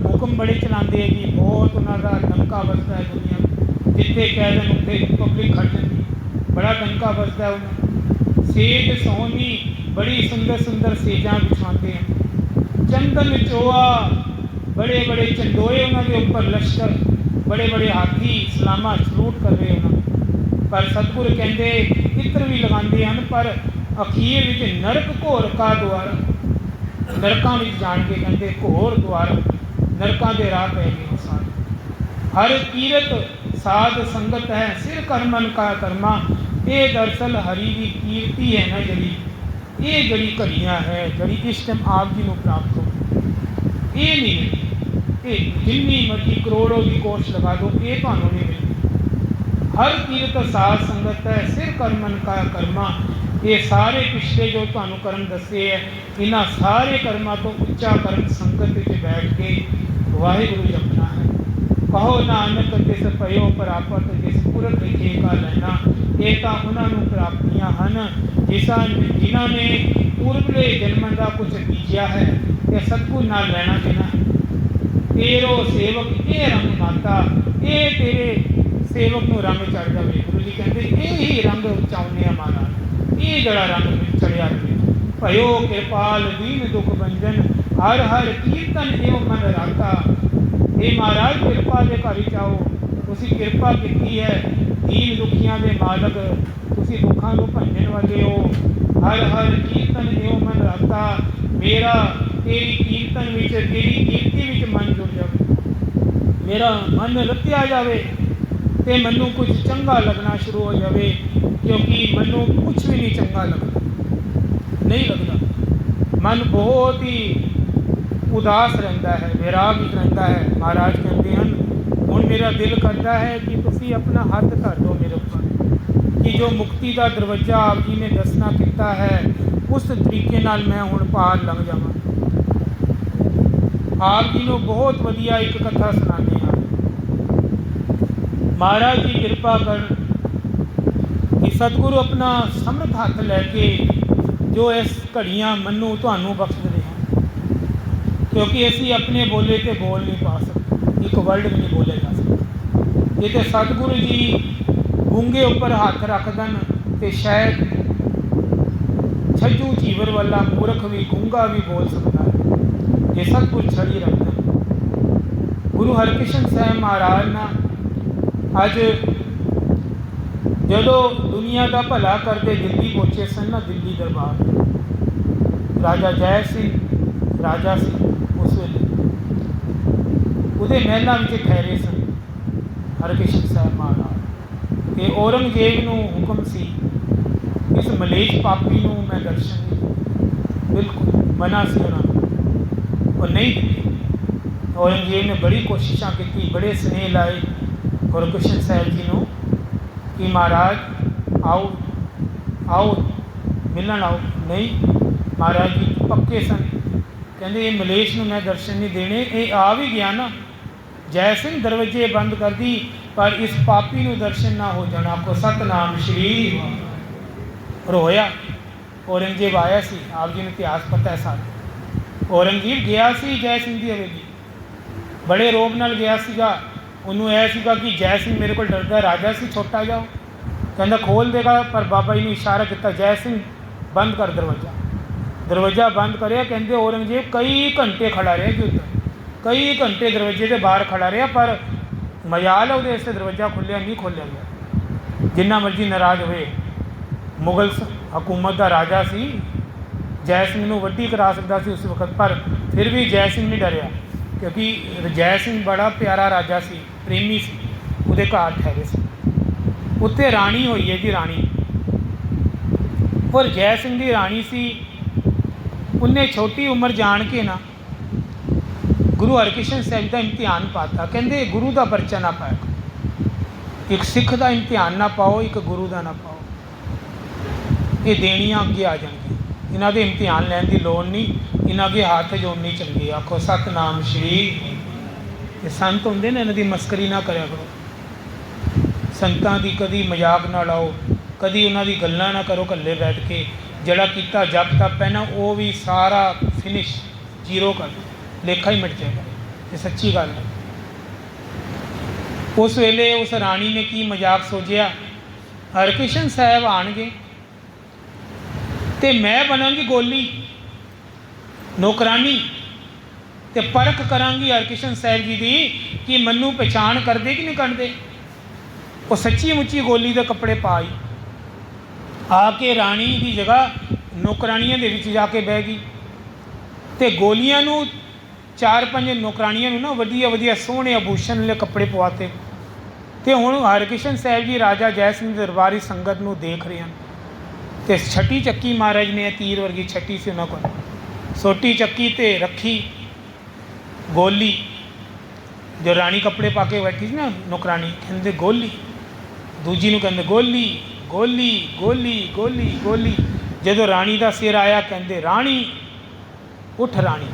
हुक्म बड़े चलाते हैं जी, बहुत उन्होंने डंका बजता है दुनिया में। जिथे कह दें उत्थे पब्लिक खड़ जाती, बड़ा डंका बजता है उन्हें। सेज सोहनी बड़ी सुंदर सुंदर सेजा बिछाते हैं। चंदन चोआ बड़े बड़े चंदोए उन्होंने उपर लश्कर, बड़े बड़े हाथी सलामा सलूट कर रहे उन्होंने। पर सतगुर कहते इत्र भी लगाते हैं, पर अखीर में नरक घोर का द्वार, नरकों में जान के कहते घोर द्वार, नरकों के राह पै गए सारे। हर कीरत साध संगत है, सिर करमन का कर्मा। ये दरअसल हरि की कीर्ति है ना जड़ी, ये जड़ी घड़ियाँ है जड़ी इस टाइम आप जी को प्राप्त हो। ये नहीं मिलती, ये जिन्नी मर्जी करोड़ों की कोशिश लगा दो ये थानू नहीं मिलती। हर कीरत साध संगत है, सिर करमन का कर्मा। ये सारे पिछले जो थानू कर्म दसे है, इन्होंने सारे कर्मां तो उच्चा कर्म संगत में बैठ के वाहिगुरु जपना है। कहो नानक जिस पयो प्रापत, जिस पुरख लिखे का लेना। ये तो उन्होंने प्राप्तियां हैं जिन्होंने पूर्वले जन्म का कुछ बीजा है, ये सतगुर नाल लेना देना है। तेरो सेवक ये रंग माता, ये तेरे सेवक को रंग चढ़ जाए। गुरु जी कहते यही रंग चाहते हैं महाराज, ये जड़ा रंग चढ़िया रहे। भयो कृपाल दीन दुख भंजन, हर हर कीर्तन एवं मन राता। ये महाराज कृपा के घर जाओ, तुसी कृपा की है, दीन दुखियां के मालक, तुसी दुखों को भंजन वाले हो। हर हर कीर्तन एवं मन राता, मेरा तेरी कीर्तन में तेरी कीर्ति में मन जुड़ जाए, मेरा मन रत्या जाए तो मैनू कुछ चंगा लगना शुरू हो जाए। क्योंकि मैनू कुछ भी नहीं चंगा लगता, नहीं लगता। मन बहुत ही उदास रहता है, वैराग रहता है। महाराज कहते हैं हुण मेरा दिल करता है कि तुसी अपना हाथ धर दो मेरे ऊपर, कि जो मुक्ति का दरवाजा आप जी ने दसना किया है उस तरीके नाल मैं हुण पार लंघ जावां। आप जी को बहुत वधिया एक कथा सुनाते हैं। महाराज जी कृपा कर कि सतगुरु अपना समर्थ हाथ लैके जो इस घड़ियाँ मनु तुहानू बख्श दे हैं, क्योंकि असी अपने बोले तो बोल नहीं पा सकते, एक वर्ड भी नहीं बोले जा सकता। ये तो सतगुरु जी गूंगे उपर हाथ रख दन तो शायद छज्जू जीवर वाला मूर्ख भी गूंगा भी बोल सकता है, ये सतगुरु छड़ी रखते हैं। गुरु हरकृष्ण साहब महाराज ना अज जो दुनिया का भला करते दिल्ली पहुँचे सन ना, दिल्ली दरबार राजा जय सिंह राजा सी उस वे महलों में ठहरे सन हरकृष्ण साहब महाराज। तो औरंगजेब को हुक्म सी इस मलेच पापी को मैं दर्शन नहीं दूँ, बिल्कुल मना सी उन्होंने, और नहीं दिते। औरंगजेब ने बड़ी कोशिशा की, बड़े स्नेह लाए हरकृष्ण साहब जी को कि महाराज आओ आओ मिलन आओ। नहीं, महाराज जी पक्के सन, कहते ये मलेश में मैं दर्शन नहीं देने। ये आ भी गया ना, जय सिंह दरवाजे बंद कर दी, पर इस पापी को दर्शन ना हो जाना। आपको सतनाम श्री रोया। औरंगजेब आया सी, आप जी ने इतिहास पता है सारा। औरंगजेब गया सी जय सिंह की हवेली, बड़े रोब नाल गया सीगा। उन्होंने यह सीगा कि जय सिंह मेरे को डरदा राजा सी, छोटा जाओ। कहता खोल देगा, पर बाबा जी ने इशारा किया, जय सिंह बंद कर दरवाज़ा। दरवाज़ा बंद करे, कहते औरंगजेब कई घंटे खड़ा रहा कि उधर, कई घंटे दरवाजे के बाहर खड़ा रहा, पर मजाल है वो दरवाज़ा खुलिया नहीं, खोलिया गया। जिन्ना मर्जी नाराज़ होए, मुगल हकूमत का राजा सी, जय सिंह नूं वड्डी करा सकता सी उस वक्त, पर फिर भी जय सिंह नहीं डरिया, क्योंकि जय सिंह बड़ा प्यारा राजा सी, प्रेमी सी, उहदे घर ठहरे सी। उत्थे राणी हुई है जी, राणी, और जय सिंह की राणी सी, उन्हें छोटी उम्र जान के ना गुरु हरकृष्ण साहिब का इम्तिहान पाता। कहते गुरु का परचा ना पाया, एक सिख का इम्तिहान ना पाओ, एक गुरु का ना पाओ, ये देनियाँ अगे आ जाएंगी, इन्हों के इम्तिहान लैन की लोड़ नहीं, इन्हों के हाथ जोड़नी चंगी। आखो सतनाम श्री। ये संत होंगे ना, इन्हों की मस्करी ना करया करो, संतां की कभी मजाक ना लाओ, कभी उन्होंने गल्लां ना करो कल्ले बैठ के। जड़ा किता जप तप है ना, वो भी सारा फिनिश जीरो कर दो, लेखा ही मिट जाएगा। ये सच्ची गल है। उस वेले उस राणी ने की मजाक सोचिया, हरकृष्ण साहब आएंगे तो मैं बनांगी गोली नौकरानी, तो परख करांगी हरकृष्ण साहब जी की कि मनु पहचान करते कि नहीं करते। वो सच्ची मुच्ची गोली के कपड़े पाई, आके राणी की जगह नौकरानियों के विच जाके बह गई, तो गोलियां नूं 4-5 नौकरानियां नूं ना वधिया वधिया सोहने आभूषण वाले कपड़े पवाते। तो हुण हरकृष्ण साहब जी राजा जय सिंह दरबारी संगत नूं देख रहे हैं, तो छठी चक्की महाराज ने, तीर वर्गी छठी से उन्होंने को सोटी चक्की ते रखी गोली, जो राणी कपड़े पा के बैठी थी ना नौकरानी, कहते गोली, दूजी नूं कहते गोली गोली गोली गोली गोली। जदों राणी का सिर आया, कहते राणी उठ राणी।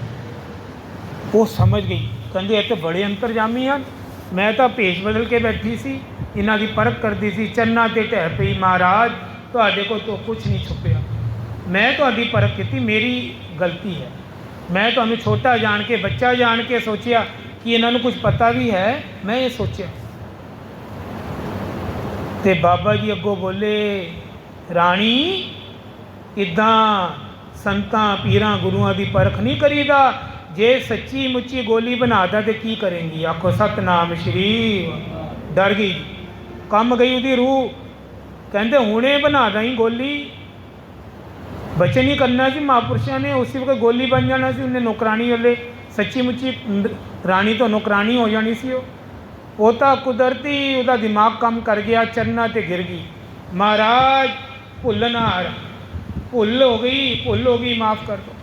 वो समझ गई, कहते ये तो बड़े अंतरजामी हैं, मैं तो भेष बदल के बैठी सी, इन्हों की परख करती सी, चन्ना ते ढह पई महाराज, तुहाडे को तो कुछ नहीं छुपया, मैं तुहाडी परख की, मेरी गलती है, मैं तुहानूं छोटा जान के, बच्चा जान के सोचिया कि इन्होंने कुछ पता भी है, मैं ये सोचा। तो बाबा जी अगों बोले, राणी इदा संतां पीरां गुरुआं की परख नहीं करीदा, जे सच्ची मुच्ची गोली बनादा तो की करेंगी। आखो सतनाम श्री। डर गई, कम गई उसकी रूह, कहते हुणे बना दी गोली, बचन ही करना सी महापुरुषों ने, उसी वक्त गोली बन जाना सी, उन्हें नौकरानी वाले सच्ची मुच्ची राणी तो नौकरानी हो जानी सी। वो तो कुदरती उसका दिमाग कम कर गया, चरना ते गिर गई। महाराज भुल ना हार, भुल हो गई, माफ़ कर दो,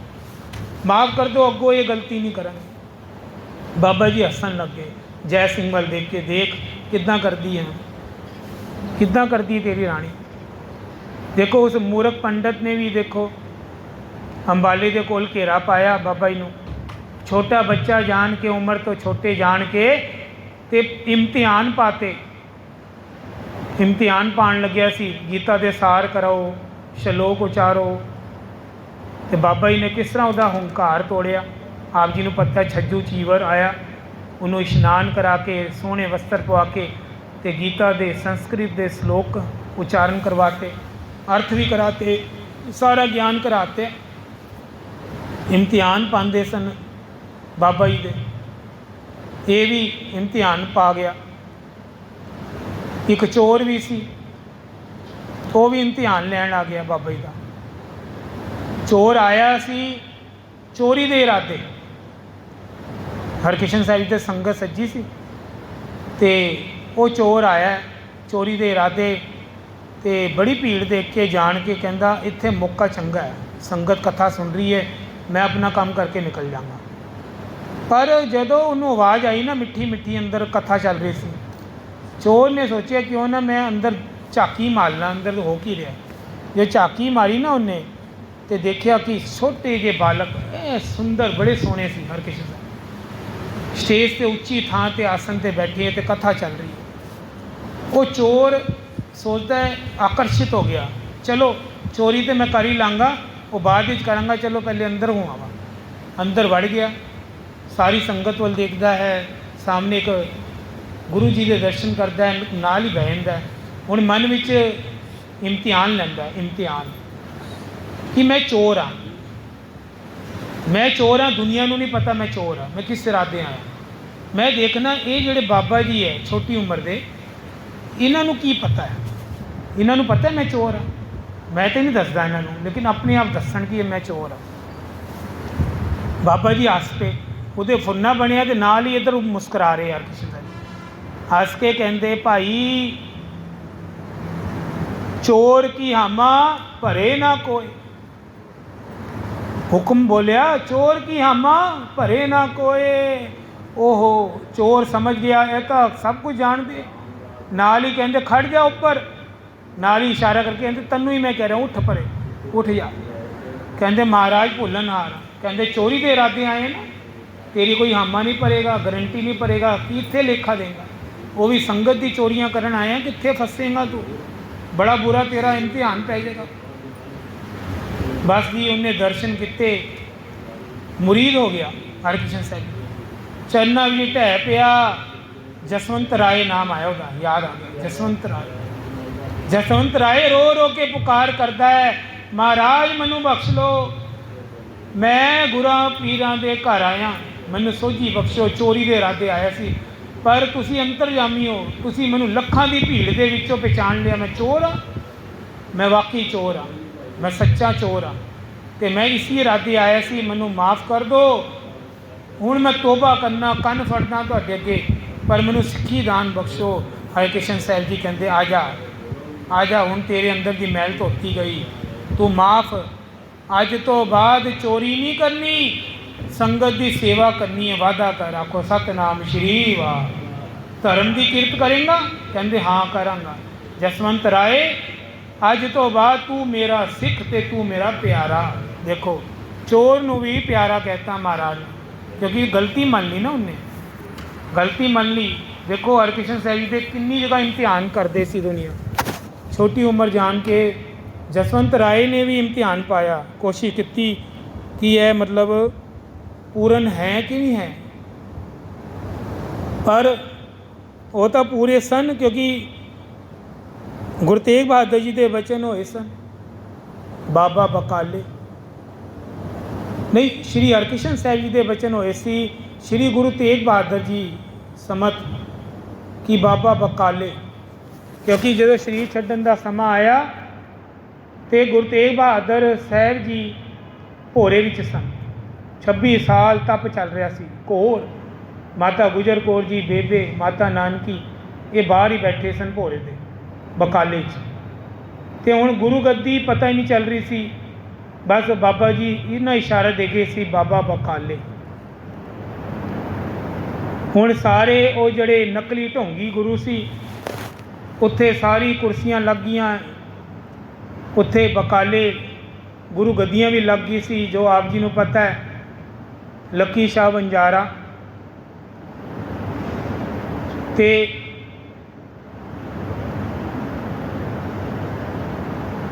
माफ़ कर दो, अगो ये गलती नहीं करेंगे। बाबा जी हसन लग गए, जय सिंह वाल देख के, देख कितना करती है, कितना करती तेरी राणी। देखो उस मूर्ख पंडित ने भी देखो अंबाले के कोल घेरा पाया बाबा जी नूं, छोटा बच्चा जान के, उम्र तो छोटे जान के, ते इम्तिहान पाते, इम्तिहान पान लग्या सी, गीता दे सार कराओ, शलोक उचारो। तो बाबा जी ने किस तरह उसका हुंकार तोड़िया। आप जी नूं पता है, छज्जू चीवर आया, उन्होंने इशनान करा के, सोहने वस्त्र पवा के, ते गीता दे संस्कृत दे श्लोक उच्चारण करवाते, अर्थ भी कराते, सारा ज्ञान कराते। इम्तिहान पाते सन बाबा जी दे, ये भी इम्तिहान पा गया। एक चोर भी सी, वो भी इम्तिहान लैन आ गया बाबा जी का। चोर आया सी चोरी दे इरादे, हरकृष्ण साहिब जी संगत सज्जी सी, ते वो चोर आया चोरी दे इरादे, ते बड़ी भीड़ देख के जान के कहता इत्थे मौका चंगा है, संगत कथा सुन रही है, मैं अपना काम करके निकल जाऊँगा। पर जदों उन्होंने आवाज़ आई ना मिठी मिठी, अंदर कथा चल रही सी, चोर ने सोचा क्यों ना मैं अंदर झाकी मारना, अंदर हो की रहा। जो झाकी मारी ना उन्हें, तो देखा कि छोटे जे बालक सुंदर बड़े सोहने सी हरकृष्ण साहब, स्टेज से उच्ची थां ते आसन ते बैठे तो कथा चल रही है। वो चोर सोचता है, आकर्षित हो गया, चलो चोरी तो मैं कर ही लाँगा, वो बाद में कराँगा, चलो पहले अंदर हूँ आवा। अंदर बढ़ गया, सारी संगत वाल देखता है, सामने एक गुरु जी के दर्शन करता है, नाल ही बह जाता है। ਹੁਣ ਮਨ ਵਿੱਚ ਇਮਤਿਹਾਨ ਲੈਂਦਾ, ਇਮਤਿਹਾਨ ਕਿ ਮੈਂ ਚੋਰ ਹਾਂ, ਮੈਂ ਚੋਰ ਹਾਂ, ਦੁਨੀਆ ਨੂੰ ਨਹੀਂ ਪਤਾ ਮੈਂ ਚੋਰ ਹਾਂ, ਮੈਂ ਕਿਸ ਇਰਾਦੇ ਆਇਆ। ਮੈਂ ਦੇਖਣਾ ਇਹ ਜਿਹੜੇ ਬਾਬਾ ਜੀ ਹੈ ਛੋਟੀ ਉਮਰ ਦੇ, ਇਹਨਾਂ ਨੂੰ ਕੀ ਪਤਾ ਹੈ, ਇਹਨਾਂ ਨੂੰ ਪਤਾ ਮੈਂ ਚੋਰ ਹਾਂ। ਮੈਂ ਤਾਂ ਨਹੀਂ ਦੱਸਦਾ ਇਹਨਾਂ ਨੂੰ, ਲੇਕਿਨ ਆਪਣੇ ਆਪ ਦੱਸਣ ਕਿ ਮੈਂ ਚੋਰ ਹਾਂ। ਬਾਬਾ ਜੀ ਹੱਸ ਪਏ, ਉਹਦੇ ਫੁਰਨਾ ਬਣਿਆ ਤੇ ਨਾਲ ਹੀ ਇੱਧਰ ਮੁਸਕਰਾ ਰਹੇ ਹਰਕ੍ਰਿਸ਼ਨ ਸਾਹਿਬ ਹੱਸ ਕੇ ਕਹਿੰਦੇ, ਭਾਈ ਚੋਰ ਕੀ ਹਾਮਾ ਭਰੇ ਨਾ ਕੋਏ। ਹੁਕਮ ਬੋਲਿਆ, ਚੋਰ ਕੀ ਹਾਮਾ ਭਰੇ ਨਾ ਕੋਏ। ਓਹੋ, ਚੋਰ ਸਮਝ ਗਿਆ ਇਹ ਤਾਂ ਸਭ ਕੁਝ ਜਾਣਦੇ। ਨਾਲ ਹੀ ਕਹਿੰਦੇ ਖੜ ਜਾ ਉੱਪਰ, ਨਾਲ ਹੀ ਇਸ਼ਾਰਾ ਕਰਕੇ ਕਹਿੰਦੇ ਤੈਨੂੰ ਹੀ ਮੈਂ ਕਹਿ ਰਿਹਾ ਉੱਠ ਪਰੇ, ਉੱਠ ਜਾ। ਕਹਿੰਦੇ ਮਹਾਰਾਜ ਭੁੱਲਣ ਹਾਰ, ਕਹਿੰਦੇ ਚੋਰੀ ਦੇ ਇਰਾਦੇ ਆਏ ਨਾ, ਤੇਰੀ ਕੋਈ ਹਾਮਾ ਨਹੀਂ ਭਰੇਗਾ, ਗਰੰਟੀ ਨਹੀਂ ਭਰੇਗਾ, ਕਿੱਥੇ ਲੇਖਾ ਦੇਗਾ। ਉਹ ਵੀ ਸੰਗਤ ਦੀ ਚੋਰੀਆਂ ਕਰਨ ਆਇਆ, ਕਿੱਥੇ ਫਸੇਗਾ ਤੂੰ, ਬੜਾ ਬੁਰਾ ਤੇਰਾ ਇਮਤਿਹਾਨ ਪੈ ਜਾਏਗਾ। ਬਸ ਜੀ ਉਹਨੇ ਦਰਸ਼ਨ ਕੀਤੇ, ਮੁਰੀਦ ਹੋ ਗਿਆ ਹਰਕ੍ਰਿਸ਼ਨ ਸਾਹਿਬ। ਚਰਨਾਂ ਵੀ ਢਹਿ ਪਿਆ। ਜਸਵੰਤ ਰਾਏ ਨਾਮ ਆਇਆ ਉਹਦਾ, ਯਾਦ ਆ ਗਿਆ, ਜਸਵੰਤ ਰਾਏ। ਜਸਵੰਤ ਰਾਏ ਰੋ ਰੋ ਕੇ ਪੁਕਾਰ ਕਰਦਾ ਹੈ, ਮਹਾਰਾਜ ਮੈਨੂੰ ਬਖਸ਼ ਲਓ, ਮੈਂ ਗੁਰਾਂ ਪੀਰਾਂ ਦੇ ਘਰ ਆਇਆ, ਮੈਨੂੰ ਸੋਝੀ ਬਖਸ਼ੋ, ਚੋਰੀ ਦੇ ਇਰਾਦੇ ਆਇਆ ਸੀ, ਪਰ ਤੁਸੀਂ ਅੰਤਰਜਾਮੀ ਹੋ, ਤੁਸੀਂ ਮੈਨੂੰ ਲੱਖਾਂ ਦੀ ਭੀੜ ਦੇ ਵਿੱਚੋਂ ਪਛਾਣ ਲਿਆ, ਮੈਂ ਚੋਰ ਹਾਂ, ਮੈਂ ਵਾਕਈ ਚੋਰ ਹਾਂ, ਮੈਂ ਸੱਚਾ ਚੋਰ ਹਾਂ, ਅਤੇ ਮੈਂ ਇਸੀ ਇਰਾਦੇ ਆਇਆ ਸੀ, ਮੈਨੂੰ ਮਾफ़ ਕਰ ਦਿਓ। ਹੁਣ ਮੈਂ ਤੋਬਾ ਕਰਨਾ, ਕੰਨ ਫੜਨਾ ਤੁਹਾਡੇ ਅੱਗੇ, ਪਰ ਮੈਨੂੰ ਸਿੱਖੀ ਦਾਨ ਬਖਸ਼ੋ। ਹਰਿਕ੍ਰਿਸ਼ਨ ਸਾਹਿਬ ਜੀ ਕਹਿੰਦੇ ਆ ਜਾ, ਆ ਜਾ, ਹੁਣ ਤੇਰੇ ਅੰਦਰ ਦੀ ਮੈਲ ਧੋਤੀ ਗਈ, ਤੂੰ ਮਾफ़, ਅੱਜ ਤੋਂ ਬਾਅਦ ਚੋਰੀ ਨਹੀਂ ਕਰਨੀ, ਸੰਗਤ ਦੀ ਸੇਵਾ ਕਰਨੀ ਹੈ, ਵਾਅਦਾ ਕਰ। ਆਖੋ ਸਤਨਾਮ ਸ਼੍ਰੀ ਵਾਹ। ਧਰਮ ਦੀ ਕਿਰਤ ਕਰੇਂਗਾ? ਕਹਿੰਦੇ ਹਾਂ ਕਰਾਂਗਾ। ਜਸਵੰਤ ਰਾਏ ਅੱਜ ਤੋਂ ਬਾਅਦ ਤੂੰ ਮੇਰਾ ਸਿੱਖ ਅਤੇ ਤੂੰ ਮੇਰਾ ਪਿਆਰਾ। ਦੇਖੋ ਚੋਰ ਨੂੰ ਵੀ ਪਿਆਰਾ ਕਹਿਤਾ ਮਹਾਰਾਜ ਨੇ, ਕਿਉਂਕਿ ਗਲਤੀ ਮੰਨ ਲਈ ਨਾ ਉਹਨੇ, ਗਲਤੀ ਮੰਨ ਲਈ। ਦੇਖੋ ਹਰਿਕ੍ਰਿਸ਼ਨ ਸਾਹਿਬ ਜੀ ਦੇ ਕਿੰਨੀ ਜਗ੍ਹਾ ਇਮਤਿਹਾਨ ਕਰਦੇ ਸੀ ਦੁਨੀਆ, ਛੋਟੀ ਉਮਰ ਜਾਣ ਕੇ। ਜਸਵੰਤ ਰਾਏ ਨੇ ਵੀ ਇਮਤਿਹਾਨ ਪਾਇਆ, ਕੋਸ਼ਿਸ਼ ਕੀਤੀ ਕਿ ਇਹ ਮਤਲਬ ਪੂਰਨ ਹੈ ਕਿ ਨਹੀਂ ਹੈ, ਪਰ ਉਹ ਤਾਂ ਪੂਰੇ ਸਨ, ਕਿਉਂਕਿ ਗੁਰੂ ਤੇਗ ਬਹਾਦਰ ਜੀ ਦੇ ਬਚਨ ਹੋਏ ਸਨ। ਬਾਬਾ ਬਕਾਲੇ ਨਹੀਂ, ਸ਼੍ਰੀ ਹਰਿਕ੍ਰਿਸ਼ਨ ਸਾਹਿਬ ਜੀ ਦੇ ਬਚਨ ਹੋਏ ਸੀ ਸ਼੍ਰੀ ਗੁਰੂ ਤੇਗ ਬਹਾਦਰ ਜੀ ਸਮਤ ਕਿ ਬਾਬਾ ਬਕਾਲੇ, ਕਿਉਂਕਿ ਜਦੋਂ ਸਰੀਰ ਛੱਡਣ ਦਾ ਸਮਾਂ ਆਇਆ ਅਤੇ ਗੁਰੂ ਤੇਗ ਬਹਾਦਰ ਸਾਹਿਬ ਜੀ ਭੋਰੇ ਵਿੱਚ ਸਨ। 26 ਸਾਲ ਤਪ ਚੱਲ ਰਿਹਾ ਸੀ ਘੋਰ। ਮਾਤਾ ਗੁਜਰ ਕੌਰ ਜੀ, ਬੇਬੇ ਮਾਤਾ ਨਾਨਕੀ, ਇਹ ਬਾਹਰ ਹੀ ਬੈਠੇ ਸਨ ਭੋਰੇ ਦੇ ਬਕਾਲੇ 'ਚ, ਅਤੇ ਹੁਣ ਗੁਰੂ ਗੱਦੀ ਪਤਾ ਹੀ ਨਹੀਂ ਚੱਲ ਰਹੀ ਸੀ। ਬਸ ਬਾਬਾ ਜੀ ਇਹਨਾਂ ਇਸ਼ਾਰਾ ਦੇ ਗਏ ਸੀ, ਬਾਬਾ ਬਕਾਲੇ। ਹੁਣ ਸਾਰੇ ਉਹ ਜਿਹੜੇ ਨਕਲੀ ਢੋਂਗੀ ਗੁਰੂ ਸੀ, ਉੱਥੇ ਸਾਰੀ ਕੁਰਸੀਆਂ ਲੱਗ ਗਈਆਂ, ਉੱਥੇ ਬਕਾਲੇ ਗੁਰੂ ਗੱਦੀਆਂ ਵੀ ਲੱਗ ਗਈ ਸੀ, ਜੋ ਆਪ ਜੀ ਨੂੰ ਪਤਾ ਹੈ, ਲੱਕੀ ਸ਼ਾਹ ਵਣਜਾਰਾ। ਅਤੇ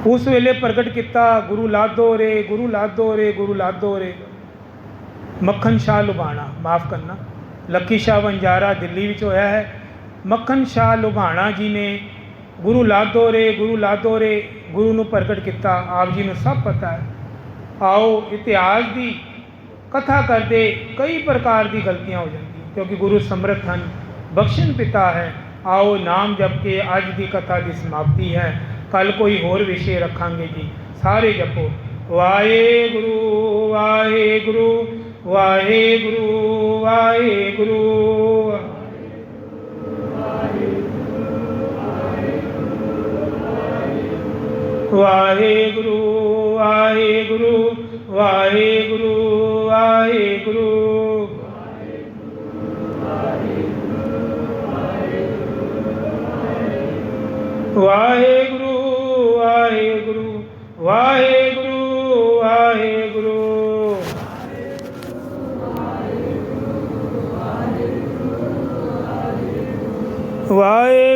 ਉਸ ਵੇਲੇ ਪ੍ਰਗਟ ਕੀਤਾ, ਗੁਰੂ ਲਾਧੋ ਰੇ, ਗੁਰੂ ਲਾਧੋ ਰੇ, ਗੁਰੂ ਲਾਧੋ ਰੇ। ਮੱਖਣ ਸ਼ਾਹ ਲੁਬਾਣਾ, ਮਾफ़ ਕਰਨਾ, ਲੱਕੀ ਸ਼ਾਹ ਵਣਜਾਰਾ ਦਿੱਲੀ ਵਿੱਚ ਹੋਇਆ ਹੈ। ਮੱਖਣ ਸ਼ਾਹ ਲੁਬਾਣਾ ਜੀ ਨੇ ਗੁਰੂ ਲਾਧੋ ਰੇ, ਗੁਰੂ ਲਾਧੋ ਰੇ, ਗੁਰੂ ਨੂੰ ਪ੍ਰਗਟ ਕੀਤਾ। ਆਪ ਜੀ ਨੂੰ ਸਭ ਪਤਾ ਹੈ। ਆਓ ਇਤਿਹਾਸ ਦੀ ਕਥਾ ਕਰਦੇ ਕਈ ਪ੍ਰਕਾਰ ਦੀ ਗਲਤੀਆਂ ਹੋ ਜਾਂਦੀਆਂ, ਕਿਉਂਕਿ ਗੁਰੂ ਸਮਰੱਥ ਹਨ, ਬਖਸ਼ਣ ਪਿਤਾ ਹੈ। ਆਓ ਨਾਮ ਜਪ ਕੇ ਅੱਜ ਦੀ ਕਥਾ ਦੀ ਸਮਾਪਤੀ ਹੈ। ਕੱਲ੍ਹ ਕੋਈ ਹੋਰ ਵਿਸ਼ੇ ਰੱਖਾਂਗੇ ਜੀ। ਸਾਰੇ ਜਪੋ ਵਾਹਿਗੁਰੂ ਵਾਹਿਗੁਰੂ ਵਾਹਿਗੁਰੂ ਵਾਹਿਗੁਰੂ। ਵਾਹਿਗੁਰੂ ਵਾਹਿਗੁਰੂ ਵਾਹਿਗੁਰੂ ਵਾਹਿਗੁਰੂ। ਵਾਹਿਗੁਰੂ ਵਾਹਿਗੁਰੂ ਵਾਹਿਗੁਰੂ ਵਾਹਿਗੁਰੂ। ਵਾਹਿ